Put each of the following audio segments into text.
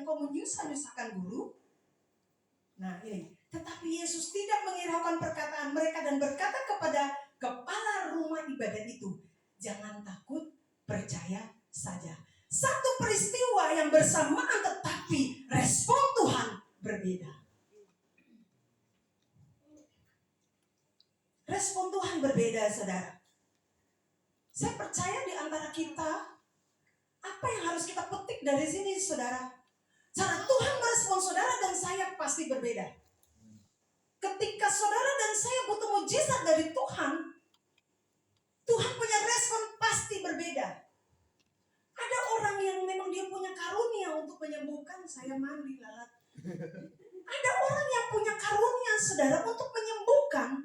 yang kau menyusah-nyusahkan guru? Nah ini, tetapi Yesus tidak menghiraukan perkataan mereka dan berkata kepada kepala rumah ibadat itu, jangan takut, percaya saja. Satu peristiwa yang bersamaan tetapi respon Tuhan berbeda. Respon Tuhan berbeda, saudara. Saya percaya di antara kita, apa yang harus kita petik dari sini, saudara? Cara Tuhan merespon saudara dan saya pasti berbeda. Ketika saudara dan saya butuh mujizat dari Tuhan, Tuhan punya respon pasti berbeda. Ada orang yang memang dia punya karunia untuk menyembuhkan, saya mandi lalat. Ada orang yang punya karunia, saudara, untuk menyembuhkan.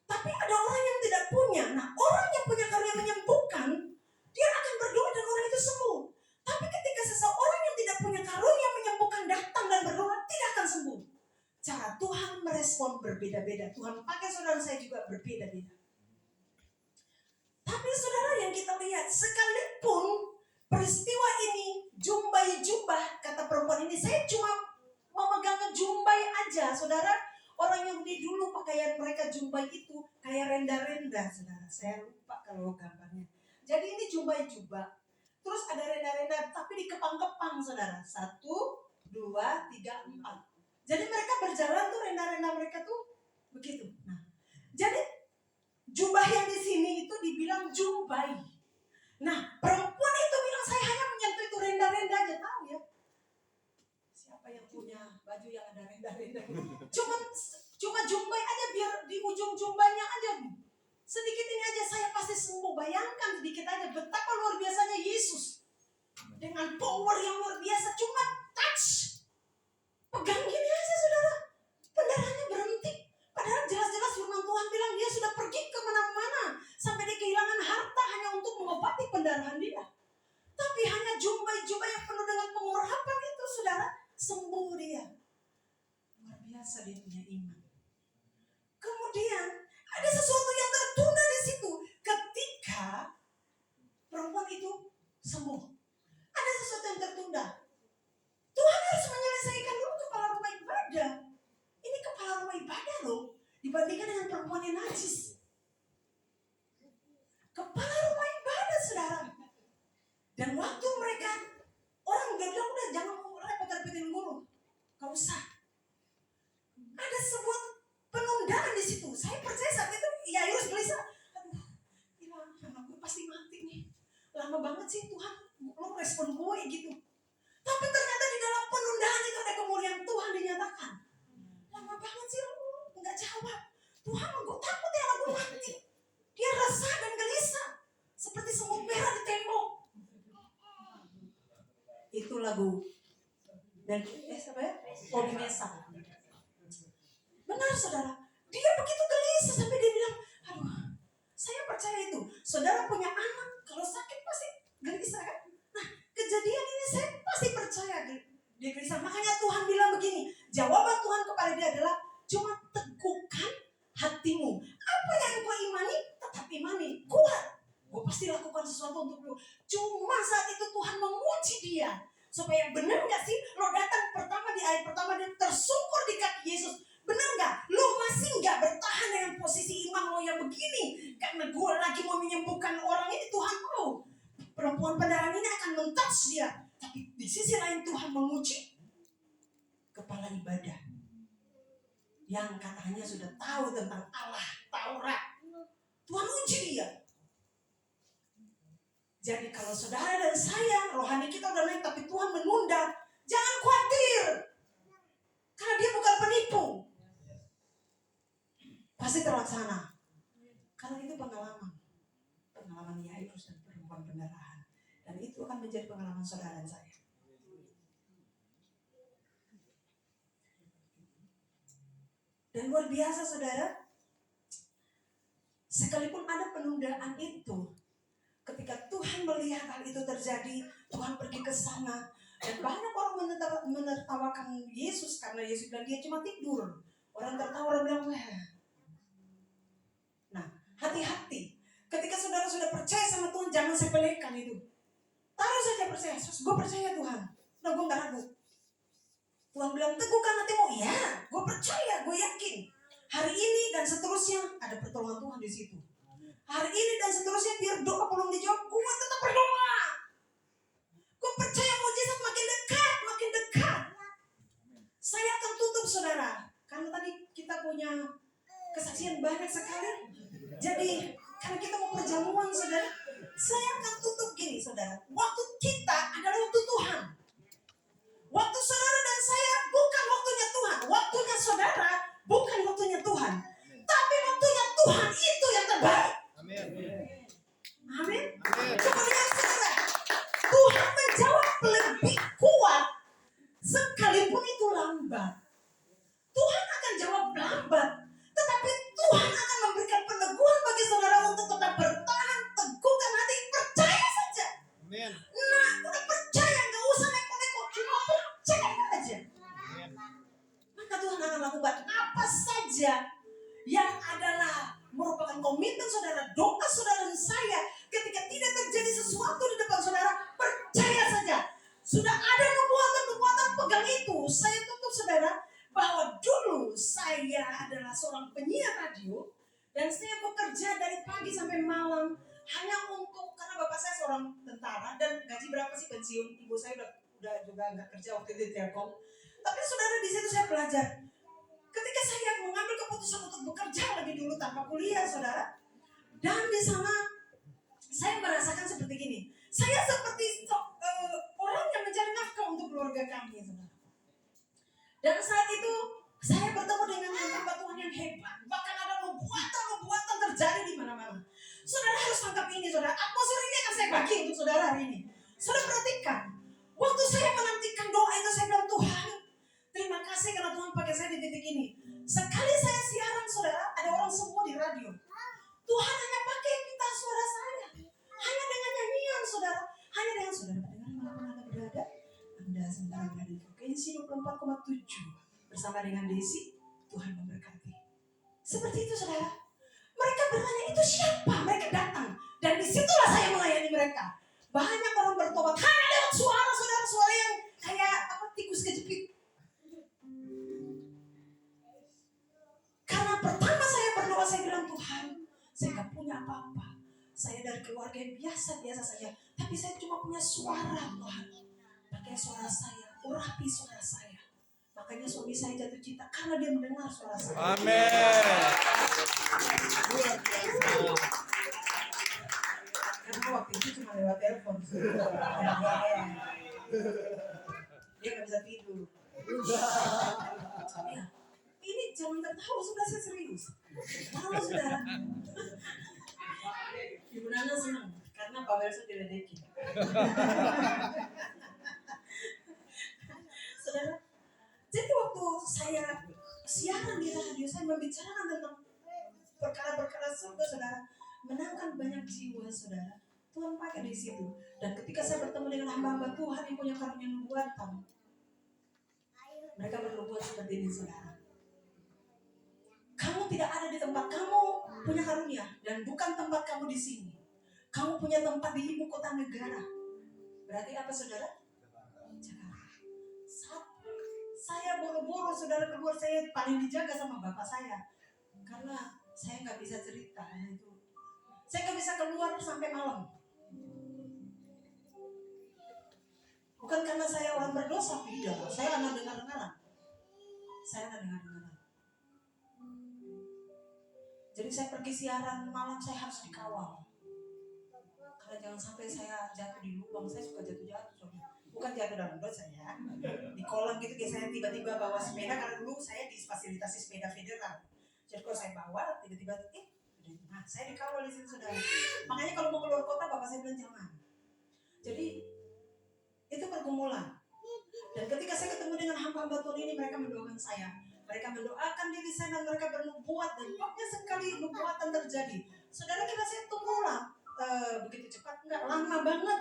Tapi ada orang yang tidak punya. Nah, orang yang punya karunia menyembuhkan, dia akan berdoa dan orang itu sembuh. Tapi ketika seseorang yang tidak punya karunia menyembuhkan datang dan berdoa, tidak akan sembuh. Cara Tuhan merespon berbeda-beda. Tuhan pakai saudara saya juga berbeda-beda. Tapi saudara, yang kita lihat, sekalipun peristiwa ini jumbai jubah, kata perempuan ini, saya cuma memegang jumbai aja, saudara. Orang Yahudi dulu pakaian mereka jumbai itu kayak renda-renda, saudara. Saya lupa kalau gambarnya. Jadi ini jumbai jubah. Terus ada renda-renda, tapi dikepang-kepang, saudara. 1, 2, 3, 4. Jadi mereka berjalan tuh, renda-renda mereka tuh begitu. Nah, jadi jubah yang di sini itu dibilang jumbai. Nah, perempuan itu bilang saya hanya menyentuh itu renda-renda aja, tahu ya? Siapa yang punya baju yang ada renda-renda? Cuma jumbai aja, biar di ujung jumbanya aja. Sedikit ini aja saya pasti sembuh. Bayangkan sedikit aja betapa luar biasanya Yesus. Dengan power yang luar biasa, cuma touch. Pegang gini aja, saudara. Pendarahannya berhenti. Padahal jelas-jelas firman Tuhan bilang dia sudah pergi kemana-mana. Sampai dia kehilangan harta hanya untuk mengobati pendarahan dia. Tapi hanya jumbai-jumbai yang penuh dengan pengurapan itu, saudara, sembuh dia. Luar biasa dia punya iman. Kemudian ada sesuatu yang tertunda di situ. Ketika perempuan itu sembuh, ada sesuatu yang tertunda. Tuhan harus menyelesaikan dulu kepala rumah ibadah. Ini kepala rumah ibadah loh, dibandingkan dengan perempuan yang najis. Kepala rumah ibadah, saudara. Dan waktu mereka, orang udah bilang, udah jangan repot-repotin guru, gak usah. Ada sebuah penundaan di situ. Saya percaya saat itu Yairus gelisah. Aduh, gila, anak gue pasti mati nih. Lama banget sih Tuhan, lo respon gue gitu. Tapi ternyata di dalam penundaan itu ada kemuliaan Tuhan dinyatakan. Lama banget sih lo nggak jawab. Tuhan, gue takut ya anak gue mati. Dia resah dan gelisah, seperti semut merah di tembok. Itu lagu dan siapa ya? Obi Mesa. Benar, saudara. Dia begitu gelisah sampai dia bilang, aduh, saya percaya itu. Saudara punya anak, kalau sakit pasti gelisah kan? Nah, kejadian ini saya pasti percaya dia gelisah. Makanya Tuhan bilang begini, jawaban Tuhan kepada dia adalah, cuma teguhkan hatimu. Apa yang kau imani, tetap imani. Kuat. Gue pasti lakukan sesuatu untuk lu. Cuma saat itu Tuhan menguji dia. Supaya benar gak sih, lo datang pertama di ayat pertama dia tersungkur di kaki Yesus. Benar gak? Lo masih gak bertahan dengan posisi iman lo yang begini. Karena gue lagi mau menyembuhkan orang ini, Tuhan mau. Perempuan pendarahan ini akan mentouch dia. Tapi di sisi lain Tuhan menguji kepala ibadah. Yang katanya sudah tahu tentang Allah, Taurat. Tuhan uji dia. Jadi kalau saudara dan saya, rohani kita udah naik tapi Tuhan menunda, jangan khawatir. Karena dia bukan penipu. Pasti terlaksana. Karena itu pengalaman. Pengalaman Yairus dan perempuan pendarahan. Dan itu akan menjadi pengalaman saudara dan saya. Dan luar biasa, saudara. Sekalipun ada penundaan itu, ketika Tuhan melihat hal itu terjadi, Tuhan pergi ke sana. Dan banyak orang menertawakan Yesus karena Yesus bilang dia cuma tidur. Orang tertawa, orang bilang, wah. Nah, hati-hati. Ketika saudara sudah percaya sama Tuhan, jangan sepelekan itu. Taruh saja percaya. Gue percaya Tuhan. Udah gue gak ragu. Tuhan bilang, teguhkan hatimu. Ya, gue percaya, gue yakin. Hari ini dan seterusnya ada pertolongan Tuhan di situ. Hari ini dan seterusnya biar doa belum dijawab, gue tetap berdoa. Gue percaya mujizat makin dekat, makin dekat. Saya akan tutup saudara, karena tadi kita punya kesaksian banyak sekali. Jadi karena kita mau perjamuan saudara, saya akan tutup gini saudara. Waktu kita adalah waktu Tuhan. Waktu saudara dan saya bukan waktunya Tuhan. Waktunya saudara bukan waktunya Tuhan. Tapi waktunya Tuhan itu yang terbaik. Amin. Amin. Kemudian saudara, Tuhan menjawab lebih kuat sekalipun itu lambat. Tuhan akan jawab lambat, tetapi Tuhan akan memberikan peneguhan bagi saudara untuk tetap bertahan, teguhkan hati, percaya saja. Amin. Nah, udah percaya, gak usah neko-neko, cuma percaya aja. Amin. Maka Tuhan akan lakukan apa saja yang adalah merupakan komitmen saudara, doa saudara dan saya. Ketika tidak terjadi sesuatu di depan saudara, percaya saja. Sudah ada nubuatan-nubuatan, pegang itu. Saya tutup saudara, bahwa dulu saya adalah seorang penyiar radio dan saya bekerja dari pagi sampai malam hanya untuk, karena bapak saya seorang tentara dan gaji berapa sih pensiun, ibu saya udah juga nggak kerja waktu itu di Telkom. Tapi saudara, di situ saya belajar. Ketika saya mengambil keputusan untuk bekerja lebih dulu tanpa kuliah saudara, dan di sana saya merasakan seperti gini. Saya seperti orang yang mencari nafkah untuk keluarga kami saudara. Dan saat itu saya bertemu dengan hamba Tuhan yang hebat. Bahkan ada nubuatan terjadi di mana-mana. Saudara harus tangkap ini saudara. Atmosfer ini akan saya bagi untuk saudara hari ini. Saudara perhatikan. Waktu saya menantikan doa itu, saya bilang, Tuhan, terima kasih karena Tuhan pakai saya di titik ini. Sekali saya siaran saudara, ada orang semua di radio. Tuhan hanya pakai pita suara saya. Hanya dengan nyanyian saudara. Hanya dengan saudara mendengar mana Anda berada. Anda sementara berada di frekuensi 24,7 bersama dengan Desi. Tuhan memberkati. Seperti itu saudara. Mereka bertanya, itu siapa? Mereka datang. Dan disitulah saya melayani mereka. Banyak orang bertobat hanya lewat suara saudara. Suara yang kayak tikus kejepit. Karena pertama saya berdoa, saya bilang, Tuhan, saya gak punya apa-apa. Saya dari keluarga yang biasa-biasa saja. Tapi saya cuma punya suara Tuhan. Pakai suara saya, urapi suara saya. Makanya suami saya jatuh cinta karena dia mendengar suara saya. Amin. Karena waktu itu cuma lewat telepon. Dia gak bisa tidur. Ya, ini jangan tertawa, sudah saya serius. Tahu saudara. Ibu Nana senang karena Pak Welso diledekin. Saudara, jadi waktu saya siaran di radio, saya membicarakan tentang perkara-perkara surga saudara, menangkan banyak jiwa saudara. Tuhan pakai di situ. Dan ketika saya bertemu dengan hamba-hamba Tuhan yang punya karunia nubuatan, mereka bernubuat seperti ini saudara. Kamu tidak ada di tempat kamu punya karunia, dan bukan tempat kamu di sini. Kamu punya tempat di ibu kota negara. Berarti apa saudara? Jakarta. Saya buru-buru saudara keluar, saya paling dijaga sama bapak saya. Karena saya nggak bisa cerita itu. Saya nggak bisa keluar sampai malam. Bukan karena saya orang berdosa, tidak. Saya anak dengar-dengaran. Jadi saya pergi siaran malam, saya harus dikawal. Karena jangan sampai saya jatuh di lubang. Saya suka jatuh-jatuh soalnya. Bukan jatuh dalam got saya. Di kolam gitu kayak saya tiba-tiba bawa sepeda. Karena dulu saya difasilitasi sepeda federal. Jadi kalau saya bawa tiba-tiba nah saya dikawal di situ saudara. Makanya kalau mau keluar kota bapak saya bilang jangan. Jadi itu pergumulan. Dan ketika saya ketemu dengan hamba-hamba Tuhan ini, mereka mendoakan saya. Mereka mendoakan diri saya dan mereka bernubuat. Dan banyak sekali nubuatan terjadi. Saudara, kira saya tunggulah begitu cepat? Enggak, lama banget.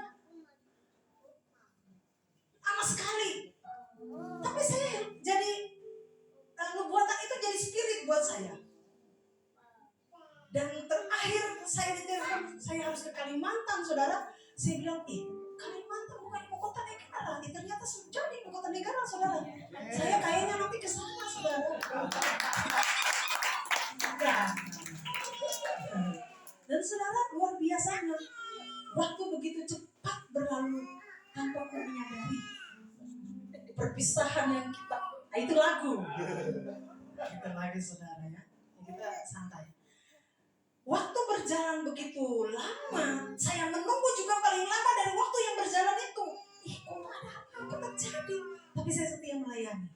Lama sekali. Tapi saya jadi nubuatan itu jadi spirit buat saya. Dan terakhir saya ditelepon, saya harus ke Kalimantan saudara. Saya bilang, Kalimantan bukan ibu kota negara. Ternyata sejauh negara, saudara. Saya kayaknya nanti ke sana, saudara. Ya. Dan saudara, luar biasanya, waktu begitu cepat berlalu tanpa ku menyadari perpisahan yang kita, itu lagu. Kita lagi saudara ya, kita santai. Waktu berjalan begitu lama, saya menunggu juga paling lama dari waktu yang berjalan itu. Kok ada apa terjadi? Tapi saya setia melayani.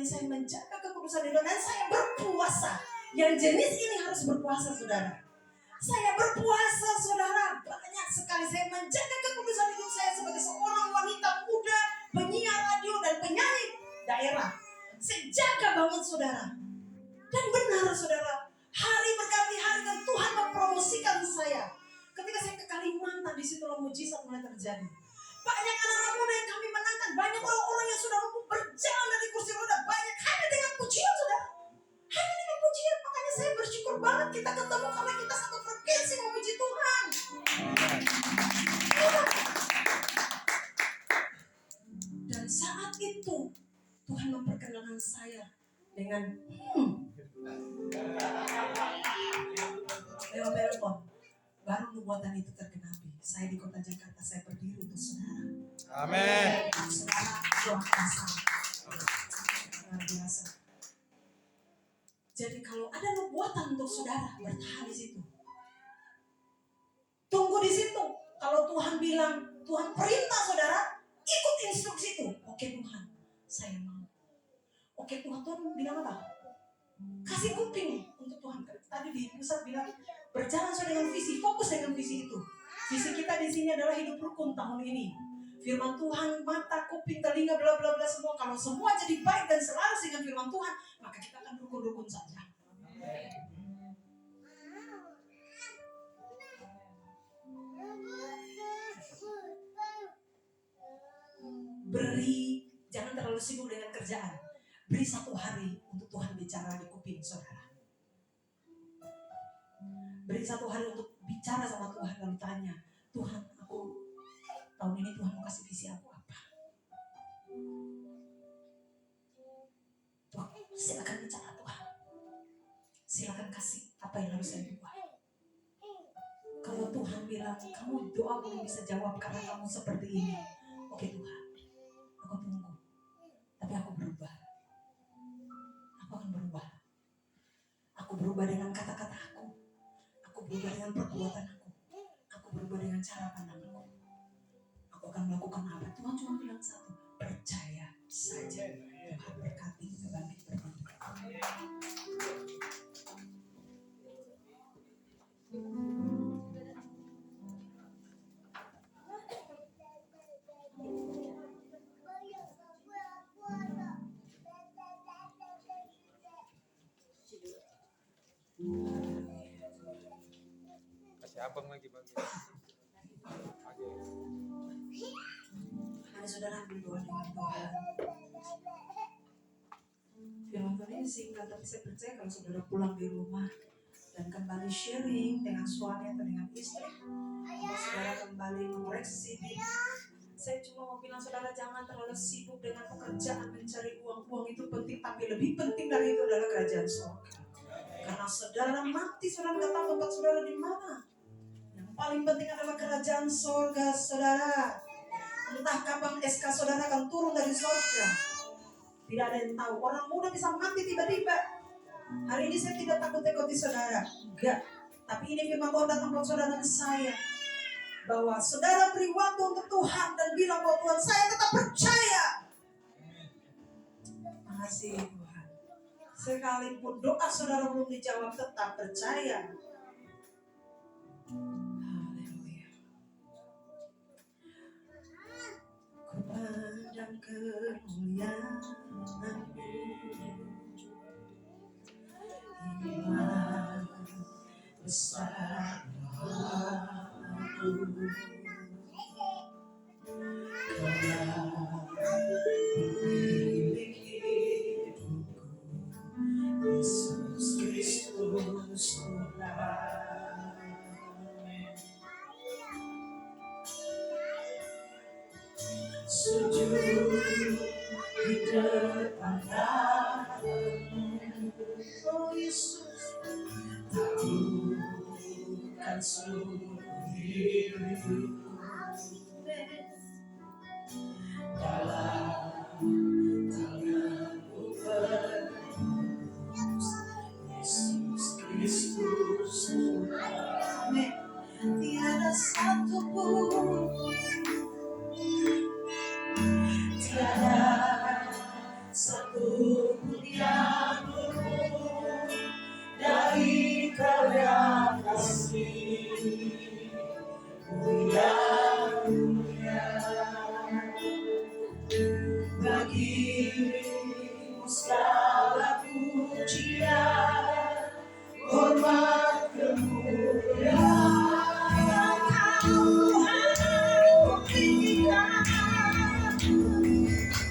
Saya menjaga kekudusan itu dan saya berpuasa. Yang jenis ini harus berpuasa, saudara. Saya berpuasa, saudara. Banyak sekali saya menjaga kekudusan hidup saya sebagai seorang wanita muda, penyiar radio dan penyanyi daerah. Saya jaga banget, saudara. Dan benar, saudara. Hari berganti hari dan Tuhan mempromosikan saya. Ketika saya ke Kalimantan, di situlah mujizat mulai terjadi. Banyak anak-anak muda yang kami menangkan. Banyak orang-orang yang sudah mampu berjalan dari kursi roda. Banyak hanya dengan pujian, saudara. Hanya dengan pujian. Makanya saya bersyukur banget kita ketemu karena kita satu frekuensi memuji Tuhan. Dan saat itu Tuhan memperkenalkan saya dengan lewat telepon. Baru nubuatan itu tergenapi. Saya di kota Jakarta, saya berdiri untuk saudara. Amin. Saudara luar biasa. Luar biasa. Jadi kalau ada nubuatan untuk saudara, bertahan di situ. Tunggu di situ. Kalau Tuhan bilang, Tuhan perintah saudara, ikut instruksi itu. Oke Tuhan, saya mau. Oke Tuhan, Tuhan bilang apa? Kasih kuping untuk Tuhan. Tadi di pusat bilang, berjalan sesuai dengan visi, fokus dengan visi itu. Visi kita di sini adalah hidup rukun tahun ini. Firman Tuhan, mata, kuping, telinga, bla bla bla semua. Kalau semua jadi baik dan selaras dengan firman Tuhan, maka kita akan rukun-rukun saja. Beri, jangan terlalu sibuk dengan kerjaan. Beri 1 hari untuk Tuhan bicara di kuping saudara. Beri 1 hari untuk bicara sama Tuhan lalu tanya, Tuhan, aku tahun ini Tuhan mau kasih visi aku apa? Tuhan, silakan bicara Tuhan. Silakan kasih apa yang harus saya buat. Kalau Tuhan bilang, kamu doa belum bisa jawab karena kamu seperti ini. Oke Tuhan, aku tunggu. Tapi aku berubah. Aku akan berubah. Aku berubah dengan kata-kata aku. Aku berubah dengan perbuatan aku. Aku berubah dengan cara pandang aku. Aku akan melakukan apa? Tuhan cuma bilang satu, percaya saja. Tuhan berkati kita bangkit berdiri. Kasih abang lagi bagi. Mari saudara ambil doa dengan Tuhan. Firman Tuhan ini singkat, tapi saya percaya kalau saudara pulang di rumah dan kembali sharing dengan suami atau dengan istri, atau saudara kembali mengoreksi diri, saya cuma mau bilang saudara jangan terlalu sibuk dengan pekerjaan mencari uang. Uang itu penting, tapi lebih penting dari itu adalah kerajaan surga. Karena saudara mati, saudara nggak tahu tempat saudara di mana. Yang paling penting adalah kerajaan surga, saudara. Entah kapan SK saudara akan turun dari surga. Tidak ada yang tahu. Orang muda bisa mati tiba-tiba. Hari ini saya tidak takut-takuti saudara. Enggak. Tapi ini firman Tuhan datang buat saudara dan saya. Bahwa saudara beri waktu untuk Tuhan dan bilang bahwa Tuhan, saya tetap percaya. Makasih Tuhan. Sekalipun doa saudara belum dijawab, tetap percaya. Haleluya. Ku pandang kemuliaan-Mu, iman besar Tuhanku. Pemilik hidupku, Yesus Kristus Tuhan. sujud di depan namamu. Oh Yesus, taruhkan seluruh hidupku dalam tanganmu penuh. Yesus Kristus, amin. Tiada satupun, tiada satupun yang luput dari karya kasih-Mu yang mulia. Bagi-Mu segala pujian, hormat, kemuliaan. Tuhan ku tinggikan, Tuhan ku tinggikan,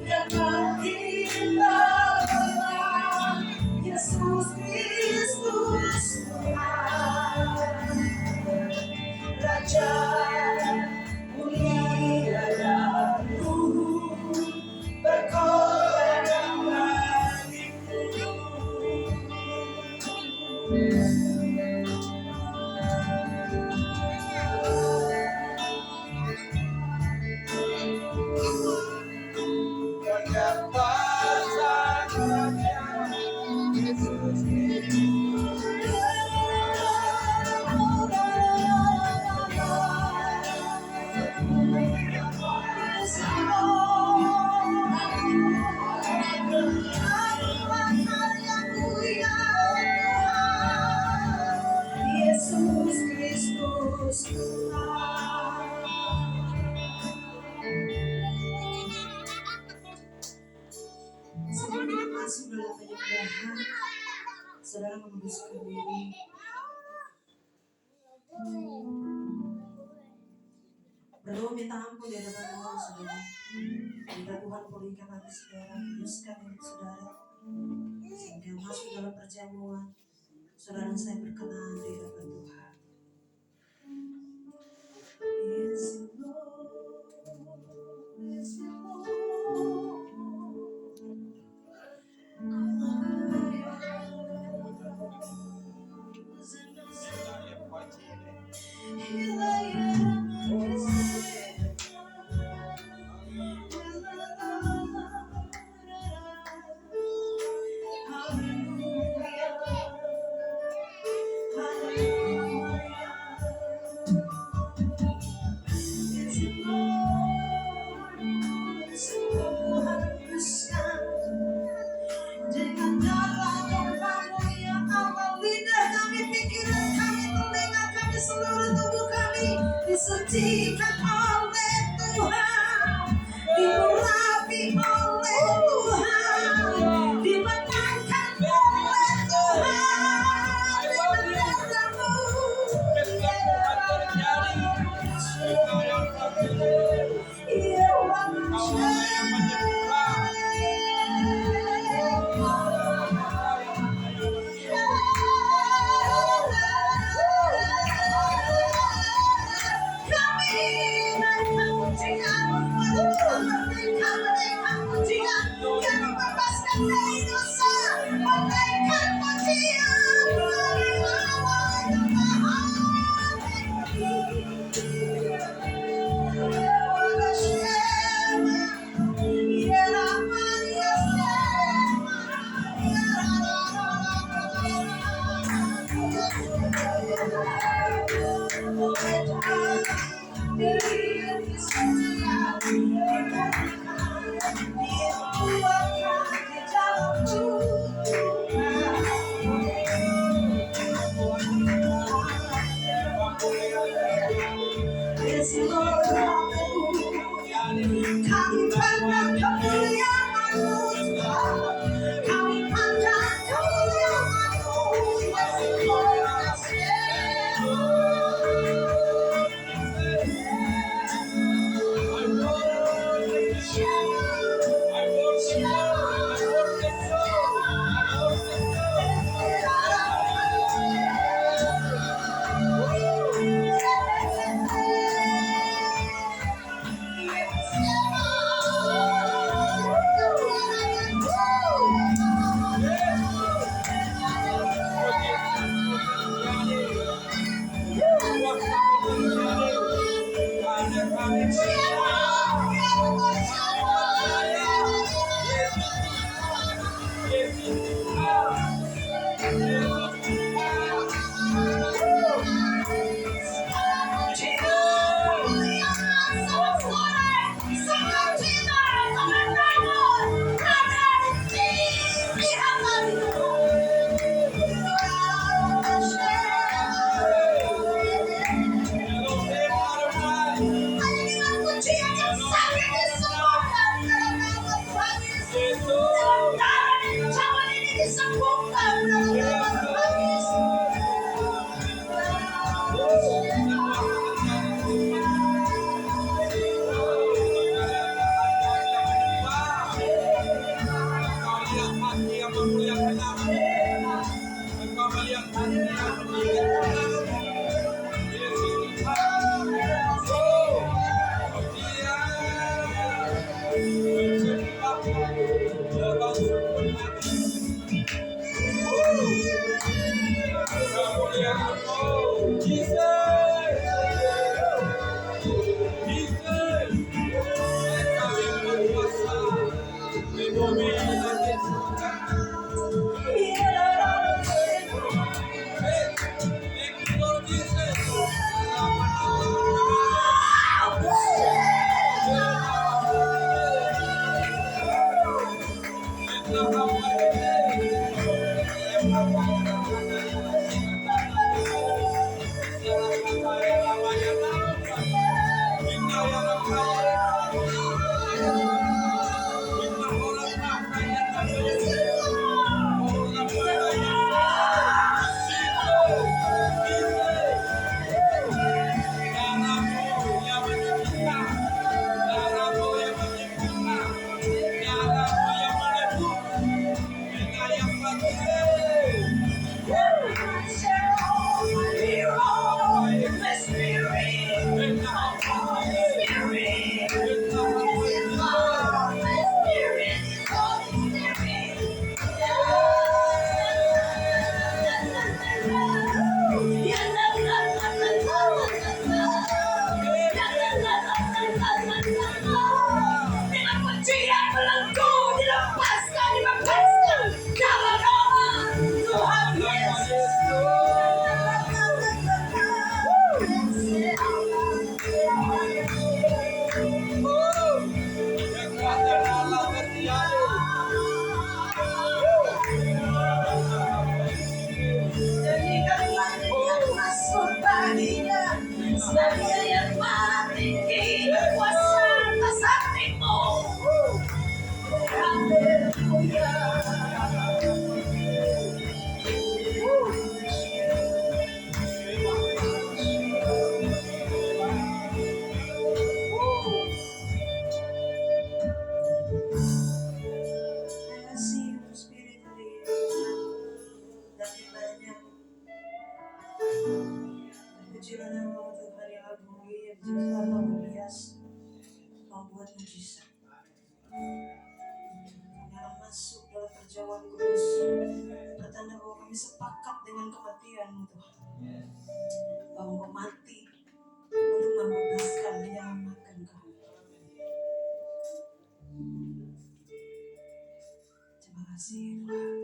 yang tercinta adalah Yesus Kristus Tuhan, Raja mulia dan luhur, berkorban yang bagiku. Yesus Kristus Tuhan. Sebelum kita masuk dalam penyembahan, saudara menguduskan diri. Berdoa minta ampun di hadapan Tuhan, saudara. Minta Tuhan pulihkan hati saudara, kuduskan hidup saudara, sehingga masuk dalam perjamuan saudara dan saya berkenan di hadapan Tuhan. Yes, Lord, yes, Lord. Dengan darah korban-Mu ya Allah, lidah kami, pikiran kami, telinga kami, seluruh tubuh kami disucikan oleh Tuhan, diurapi oleh Tuhan, dimenangkan oleh Tuhan dengan darah-Mu. Kami pandang kemuliaan-Mu, kami pandang kemuliaan-Mu, Membuat mujizat. Dalam masuk dalam perjamuan kudus, bertanda bahwa kami sepakat dengan kematian-Mu Tuhan. Bahwa Engkau mati untuk membebaskan, menyelamatkan kami. Terima kasih Tuhan.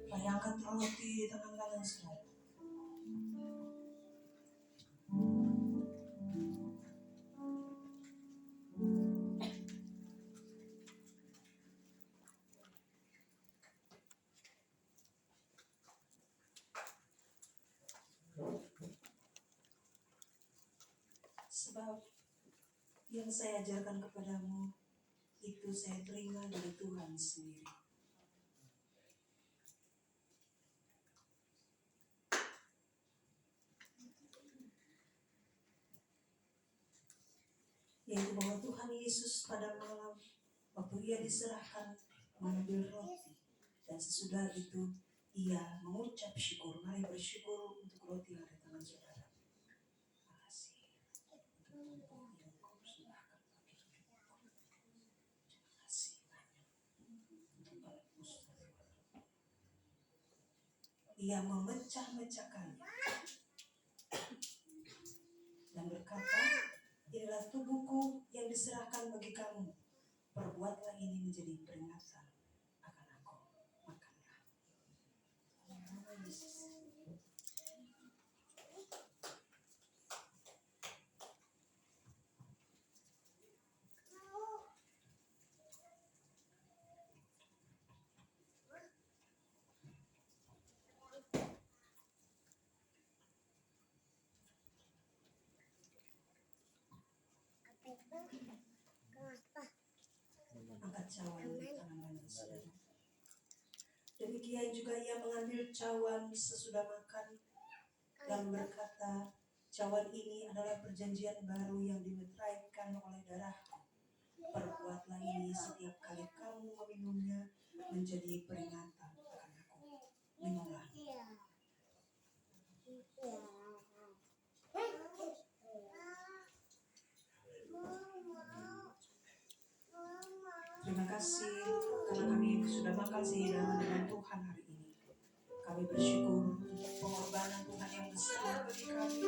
Mari angkat roti di tangan kanan saudara. Sebab yang saya ajarkan kepadamu itu saya terima dari Tuhan sendiri. Yaitu bahwa Tuhan Yesus pada malam waktu Ia diserahkan mengambil roti, dan sesudah itu Ia mengucap syukur. Mari bersyukur untuk roti yang ada di tangan saudara. Terima kasih. Ia memecah-mecahkannya dan berkata, inilah tubuhku yang diserahkan bagi kamu. Perbuatlah ini menjadi peringatan akan aku. Makanlah. Angkat cawan di tangan kanan saudara. Demikian juga Ia mengambil cawan sesudah makan dan berkata, cawan ini adalah perjanjian baru yang dimeteraikan oleh darahku. Perbuatlah ini setiap kali kamu meminumnya menjadi peringatan akan aku. Minumlah. kasih karena kami sudah makan sehidangan dengan Tuhan hari ini. Kami bersyukur untuk pengorbanan Tuhan yang besar bagi kami.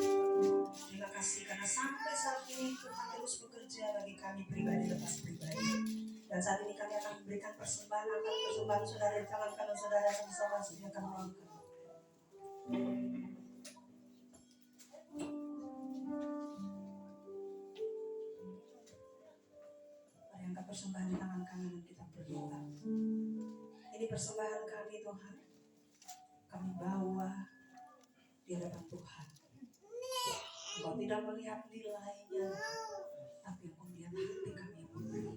Terima kasih karena sampai saat ini Tuhan terus bekerja bagi kami pribadi lepas pribadi. Dan saat ini kami akan memberikan persembahan, angkat persembahan saudara di tangan kanan saudara sama-sama sediakan angkat. Mari angkat persembahan di tangan kanan dan kita berdoa. Ini persembahan kami Tuhan. Kami bawa di hadapan Tuhan. Engkau tidak melihat nilainya, tapi Engkau melihat hati kami yang memberi.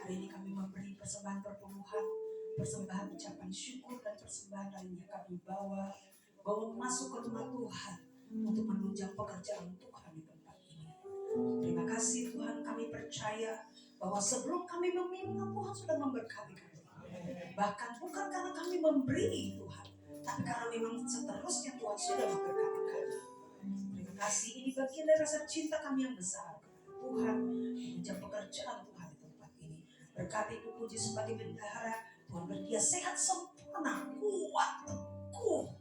Hari ini kami memberi persembahan perpuluhan, persembahan ucapan syukur dan persembahan lainnya kami bawa masuk ke rumah Tuhan untuk menunjang pekerjaan Tuhan di tempat ini. Terima kasih Tuhan, kami percaya bahwa sebelum kami meminta Tuhan sudah memberkati kami. Bahkan bukan karena kami memberi Tuhan, tapi karena memang seterusnya Tuhan sudah memberkati kami. Terima kasih, ini bagian dari rasa cinta kami yang besar kepada Tuhan, menunjang pekerjaan Tuhan di tempat ini. Berkati Ibu Puji sebagai bendahara, Tuhan berdia sehat sempurna, kuat, teguh,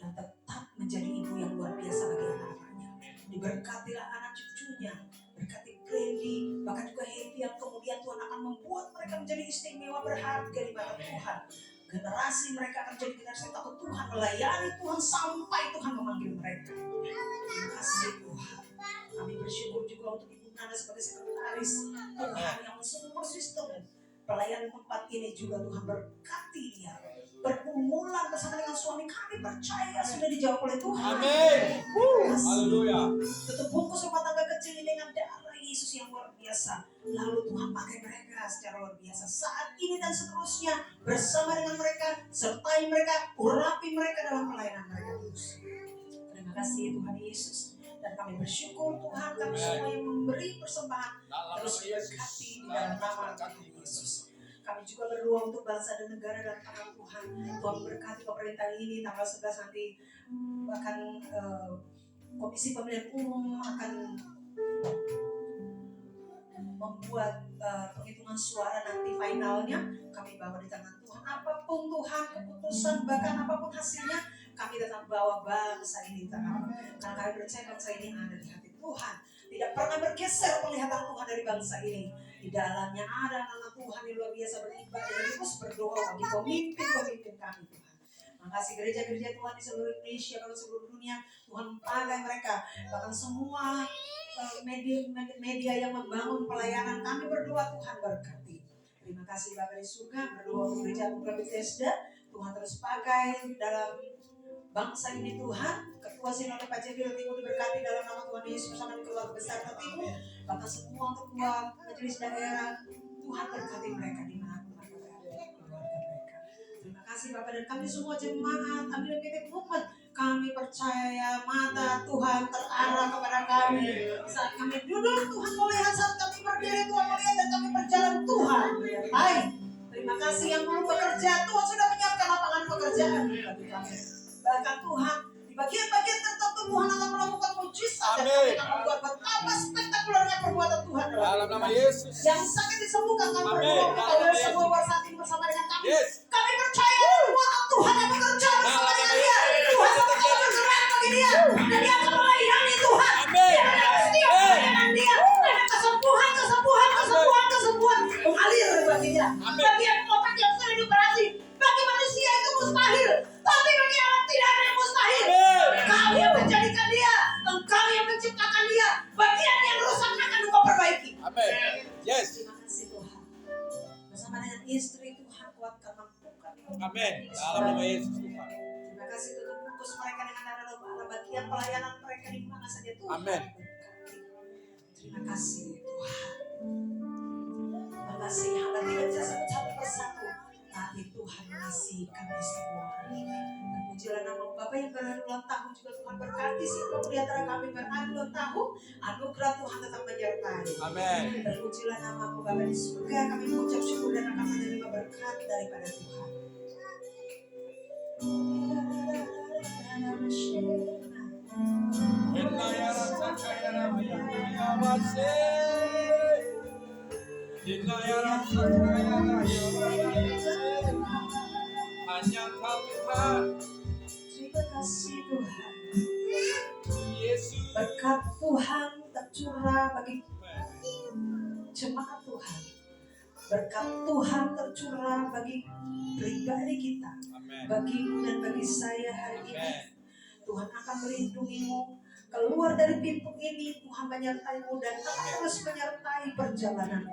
dan tetap menjadi ibu yang luar biasa bagi anak-anaknya. Diberkatilah anak cucunya, berkati Brandy, bahkan juga Happy yang kemudian Tuhan akan membuat mereka menjadi istimewa berharga di mata Tuhan. Generasi mereka akan jadi generasi takut Tuhan, melayani Tuhan sampai Tuhan memanggil mereka. Terima kasih Tuhan. Kami bersyukur juga untuk Ibu Nana sebagai sekretaris Tuhan yang super sistem pelayanan tempat ini juga Tuhan berkati dia. Pergumulan bersama dengan suami kami percaya sudah dijawab oleh Tuhan. Amin. Haleluya. Tutup bungkus rumah tangga kecil ini dengan darah Yesus yang luar biasa. Lalu Tuhan pakai mereka secara luar biasa saat ini dan seterusnya, bersama dengan mereka, sertai mereka, urapi mereka dalam pelayanan mereka terus. Terima kasih Tuhan Yesus. Dan kami bersyukur Tuhan, kami semua yang memberi persembahan terus berkati di dalam nama Tuhan Yesus. Kami juga berdoa untuk bangsa dan negara dan tangan Tuhan. Tuhan berkati pemerintah ini tanggal 11 nanti, bahkan Komisi Pemilihan Umum akan membuat penghitungan suara nanti finalnya. Kami bawa di tangan Tuhan. Apapun Tuhan keputusan, bahkan apapun hasilnya, kami tetap bawa bangsa ini di tangan. Karena kami percaya bangsa ini ada di hati Tuhan. Tidak pernah bergeser penglihatan Tuhan dari bangsa ini. Di dalamnya ada nama Tuhan yang luar biasa beribadah dan terus berdoa bagi pemimpin-pemimpin kami Tuhan. Makasih gereja-gereja Tuhan di seluruh Indonesia dan seluruh dunia. Tuhan pakai mereka. Bahkan semua media yang membangun pelayanan kami berdoa Tuhan berkati. Terima kasih Bapak di surga. Berdoa untuk gereja Buka Bethesda. Tuhan terus pakai dalam bangsa ini Tuhan. Ketua Sinode Pak Jebil Timur diberkati dalam nama Tuhan Yesus bersama dengan keluarga besar Timur. Bahkan semua ketua majelis daerah Tuhan berkati mereka di mana mereka berada, keluarga mereka. Terima kasih Bapak dan kami semua jemaat Ambil PT Movement. Kami percaya mata Tuhan terarah kepada kami. Saat kami duduk Tuhan melihat, saat kami berdiri Tuhan melihat, dan kami berjalan Tuhan. Baik, terima kasih yang belum bekerja. Tuhan sudah menyiapkan lapangan pekerjaan bagi kami. Bahkan Tuhan di bagian-bagian tertentu Tuhan akan melakukan mujizat dan kami akan membuat betapa spektakulernya perbuatan Tuhan dalam nama Yesus. Yang sakit disembuhkan kami berdoa kepada semua warsati bersama dengan kami. Kami percaya perbuatan Tuhan yang bekerja bersama dengan dia. Tuhan akan bergerak bagi dia dan dia akan melayani Tuhan. Dia akan setiap pelayanan dia ada kesembuhan mengalir bagi dia. Bagi yang otak yang sudah dioperasi, bagi manusia itu mustahil, tapi bagi Allah tidak ada yang mustahil. Engkau yang menjadikan dia, Engkau yang menciptakan dia. Bagian yang rusak akan Engkau perbaiki. Amin. Yes. Terima kasih Tuhan. Bersama dengan istri Tuhan kuatkan, mampukan. Amin. Dalam nama Yesus Tuhan. Terima kasih tutup bungkus mereka dengan darah domba Allah. Bagian pelayanan mereka di mana saja Tuhan. Amin. Terima kasih Tuhan. Terima kasih hamba tidak bisa sebut satu persatu, tapi Tuhan mengasihi kami semua. Dan pujilah nama Bapa yang berhari ulang tahun juga Tuhan berkati siapapun di antara kami berhari ulang tahun, anugerah Tuhan tetap menyertai. Amin. Terpujilah nama Bapa di surga, kami mengucap syukur dan akan menerima berkat daripada Tuhan. Hanya Kau Tuhan. Terima kasih Tuhan. Yesus. Berkat Tuhan tercurah bagi jemaat Tuhan. Berkat Tuhan tercurah bagi pribadi kita, Amen. bagimu dan bagi saya hari ini. Amen. Tuhan akan melindungimu. Keluar dari pintu ini, Tuhan menyertaimu dan akan terus menyertai perjalananmu.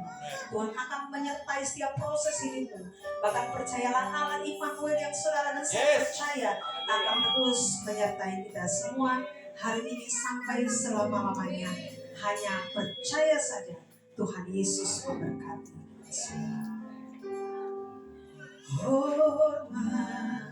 Tuhan akan menyertai setiap proses hidupmu. Bahkan percayalah Allah Immanuel yang saudara dan saya percaya akan terus menyertai kita semua hari ini sampai selama-lamanya. Hanya percaya saja. Tuhan Yesus memberkati. Hormat